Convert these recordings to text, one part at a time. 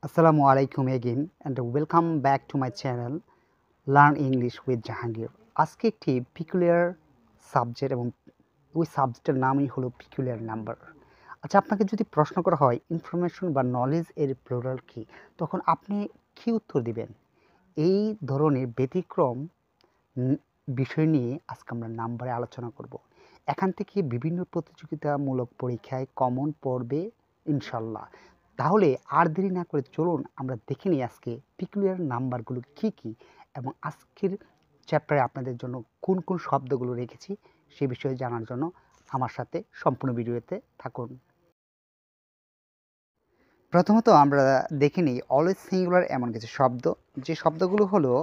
Assalamu alaikum again and welcome back to my channel Learn English with Jahangir. আজকে একটি peculiar subject এবং ওই সাবজেক্টের নামই হলো পিকুলিয়ার নাম্বার। আচ্ছা, আপনাকে যদি প্রশ্ন করা হয় ইনফরমেশন বা নলেজ এর প্লুরাল কি, তখন আপনি কি উত্তর দিবেন? এই ধরনের ব্যতিক্রম বিষয় নিয়ে আজকে আমরা নাম্বারে আলোচনা করব। এখান থেকে বিভিন্ন প্রতিযোগিতামূলক পরীক্ষায় কমন পড়বে ইনশাল্লাহ। তাহলে আর দেরি না করে চলুন আমরা দেখে নিই আজকে পিকুলিয়ার নাম্বারগুলো কি কি এবং আজকের চ্যাপ্টারে আপনাদের জন্য কোন কোন শব্দগুলো রেখেছি সে বিষয়ে জানার জন্য আমার সাথে সম্পূর্ণ ভিডিওতে থাকুন। প্রথমত আমরা দেখে নিই অলওয়েজ সিঙ্গুলার এমন কিছু শব্দ, যে শব্দগুলো হলো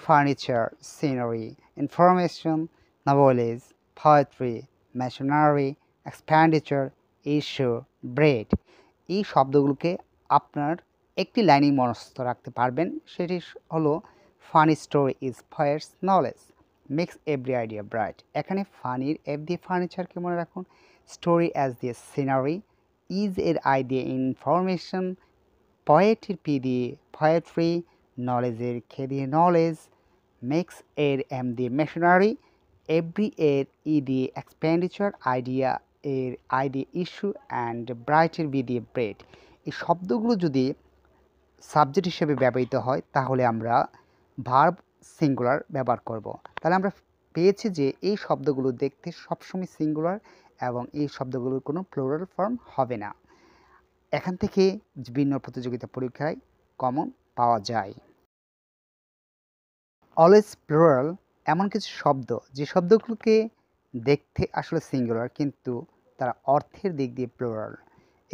furniture, scenery, information, knowledge, poetry, machinery, expenditure, issue, bread. এই শব্দগুলোকে আপনার একটি লাইনে মনস্থ রাখতে পারবেন, সেটি হলো funny story is fires knowledge, makes every idea bright. এখানে ফানির এফ দিয়ে ফার্নিচারকে মনে রাখুন, স্টোরি অ্যাজ দিয়ে সিনারি, ইজ এর আই দিয়ে ইনফরমেশন, পয়েটের পি দিয়ে পোয়েট্রি, নলেজের খে দিয়ে নলেজ, মেক্স এর এম দিয়ে মেশনারি, এভরি এর ই দিয়ে এক্সপেন্ডিচার, আইডিয়া এর আই দিয়ে ইস্যু অ্যান্ড ব্রাইটের বি দিয়ে ব্রেড। এই শব্দগুলো যদি সাবজেক্ট হিসেবে ব্যবহৃত হয় তাহলে আমরা ভার্ব সিঙ্গুলার ব্যবহার করব। তাহলে আমরা পেয়েছি যে এই শব্দগুলো দেখতে সবসময় সিঙ্গুলার এবং এই শব্দগুলোর কোনো প্লুরাল ফর্ম হবে না। এখান থেকে বিভিন্ন প্রতিযোগিতা পরীক্ষায় কমন পাওয়া যায়। অলওয়েজ প্লুরাল এমন কিছু শব্দ যে শব্দগুলোকে দেখতে আসলে সিঙ্গুলার কিন্তু তারা অর্থের দিক দিয়ে প্লুরাল।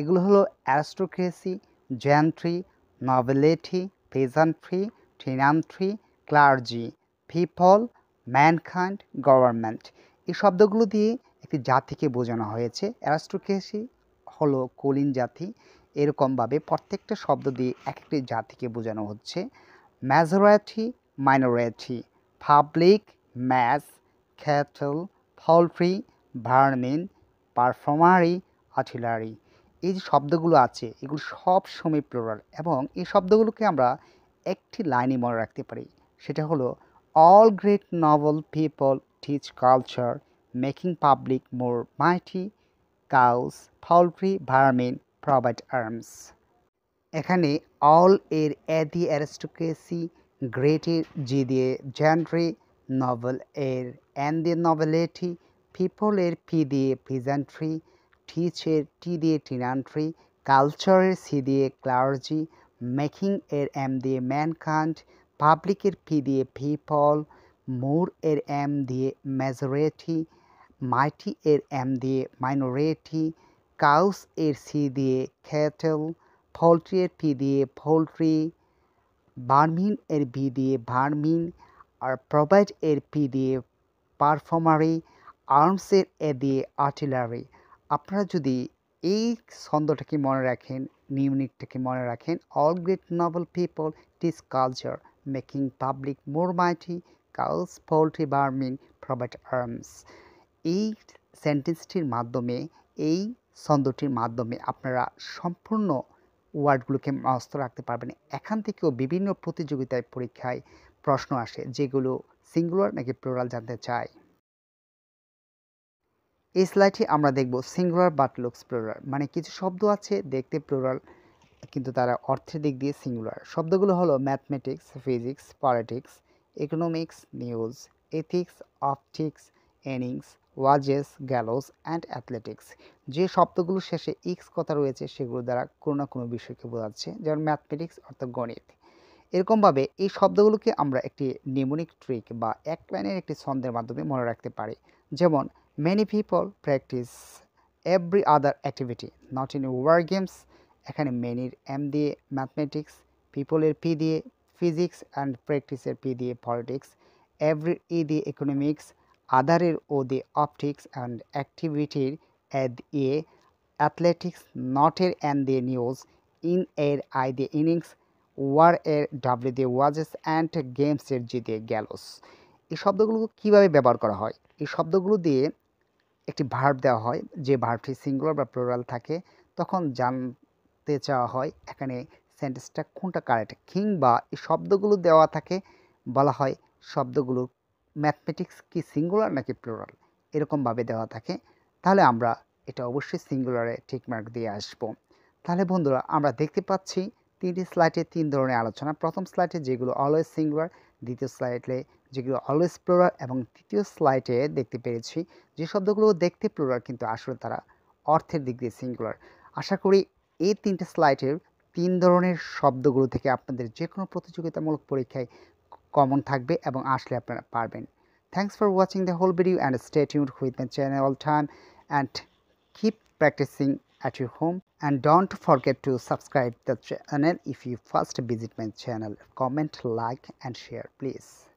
এগুলো হলো aristocracy, gentry, nobility, peasantry, tenantry, clergy, people, mankind, government. এই শব্দগুলো দিয়ে একটি জাতিকে বোঝানো হয়েছে। অ্যারিস্টোক্রেসি হলো কুলীন জাতি, এরকমভাবে প্রত্যেকটা শব্দ দিয়ে এক একটি জাতিকে বোঝানো হচ্ছে। Majority, minority, public, mass, cattle, poultry, vermin, perfumery, artillery. এই যে শব্দগুলো আছে এগুলো সব সময় প্লুরাল এবং এই শব্দগুলোকে আমরা একটি লাইনে মনে রাখতে পারি, সেটা হলো all great noble people teach culture, making public more mighty, cows, poultry, vermin, provide arms. এখানে অল এর এ দিয়ে অ্যারিস্টোক্রেসি, গ্রেটের জি দিয়ে জেন্ট্রি, নভেল এর এন দিয়ে নভেলিটি, পিপল এর পি দিয়ে পিজেন্ট্রি, টিচের টি দিয়ে টিনান্ট্রি, কালচারের সি দিয়ে ক্লার্জি, মেকিং এর এম দিয়ে ম্যানকাইন্ড, পাবলিকের পি দিয়ে পিপল, মোর এর এম দিয়ে মেজরিটি, মাইটি এর এম দিয়ে মাইনরিটি, কাউস এর সি দিয়ে ক্যাটল, পোল্ট্রি এর পি দিয়ে পোল্ট্রি, ভার্মিন এর বি দিয়ে ভার্মিন, আর প্রোভাইড এর পি দিয়ে পারফর্মারি, আর্মসের এ দিয়ে আর্টিলারি। আপনারা যদি এই ছন্দটাকে মনে রাখেন, নিউনিকটাকে মনে রাখেন, all great noble people teach culture, making public more mighty, cows, poultry, vermin, provide arms. এই সেন্টেন্সটির মাধ্যমে, এই ছন্দটির মাধ্যমে আপনারা সম্পূর্ণ ওয়ার্ডগুলোকে মুখস্থ রাখতে পারবেন। এখান থেকেও বিভিন্ন প্রতিযোগিতায় পরীক্ষায় প্রশ্ন আসে যেগুলো সিঙ্গুলার নাকি প্লুরাল জানতে চায়। এই স্লাইডে আমরা দেখব সিঙ্গুলার বাট লুকস প্লুরাল, মানে কিছু শব্দ আছে দেখতে প্লুরাল কিন্তু তারা অর্থের দিক দিয়ে সিঙ্গুলার। শব্দগুলো হলো mathematics, physics, politics, economics, news, ethics, optics, innings, wages, gallows and athletics. যে শব্দগুলো শেষে ইক্স কথা রয়েছে সেগুলো দ্বারা কোনো না কোনো বিষয়কে বোঝাচ্ছে, যেমন ম্যাথমেটিক্স অর্থাৎ গণিত। এরকমভাবে এই শব্দগুলোকে আমরা একটি নিউমোনিক ট্রিক বা এক লাইনের একটি ছন্দের মাধ্যমে মনে রাখতে পারি, যেমন many people practice every other activity not in war games. এখানে মেনির এম দিয়ে ম্যাথমেটিক্স, পিপলের পি দিয়ে ফিজিক্স অ্যান্ড প্র্যাকটিসের পি দিয়ে পলিটিক্স, এভরি ই দিয়ে ইকোনমিক্স, আদারের ও দিয়ে অপটিক্স অ্যান্ড অ্যাক্টিভিটির এ দিয়ে অ্যাথলেটিক্স, নটের এন দিয়ে নিউজ, ইন এর আই দিয়ে ইনিংস, ওয়ার এর ডাব্লিউ দিয়ে ওয়াজেস অ্যান্ড গেমসের জি দিয়ে গ্যালোস। এই শব্দগুলো কীভাবে ব্যবহার করা হয়? এই শব্দগুলো দিয়ে একটি ভার্ব দেওয়া হয়, যে ভার্বটি সিঙ্গুলার বা প্লুরাল থাকে তখন জানতে চাওয়া হয় এখানে সেন্টেন্সটা কোনটা কারেক্ট, কিংবা এই শব্দগুলো দেওয়া থাকে বলা হয় শব্দগুলো ম্যাথমেটিক্স কি সিঙ্গুলার নাকি প্লুরাল, এরকমভাবে দেওয়া থাকে, তাহলে আমরা এটা অবশ্যই সিঙ্গুলারে টিকমার্ক দিয়ে আসব। তাহলে বন্ধুরা আমরা দেখতে পাচ্ছি 3টি স্লাইডে 3 ধরনের আলোচনা। প্রথম স্লাইডে যেগুলো অলওয়েজ সিঙ্গুলার, দ্বিতীয় স্লাইডে যেগুলো অলওয়েজ প্লুরাল, এবং তৃতীয় স্লাইডে দেখতে পেরেছি যে শব্দগুলো দেখতে প্লুরাল কিন্তু আসলে তারা অর্থের দিক দিয়ে সিঙ্গুলার। আশা করি এই 3টে স্লাইডের 3 ধরনের শব্দগুলো থেকে আপনাদের যেকোনো প্রতিযোগিতামূলক পরীক্ষায় কমন থাকবে এবং আসলে আপনারা পারবেন। Thanks for watching the whole video and stay tuned with my channel all time and keep practicing at your home, and don't forget to subscribe the channel if you first visit my channel. Comment, like and share please.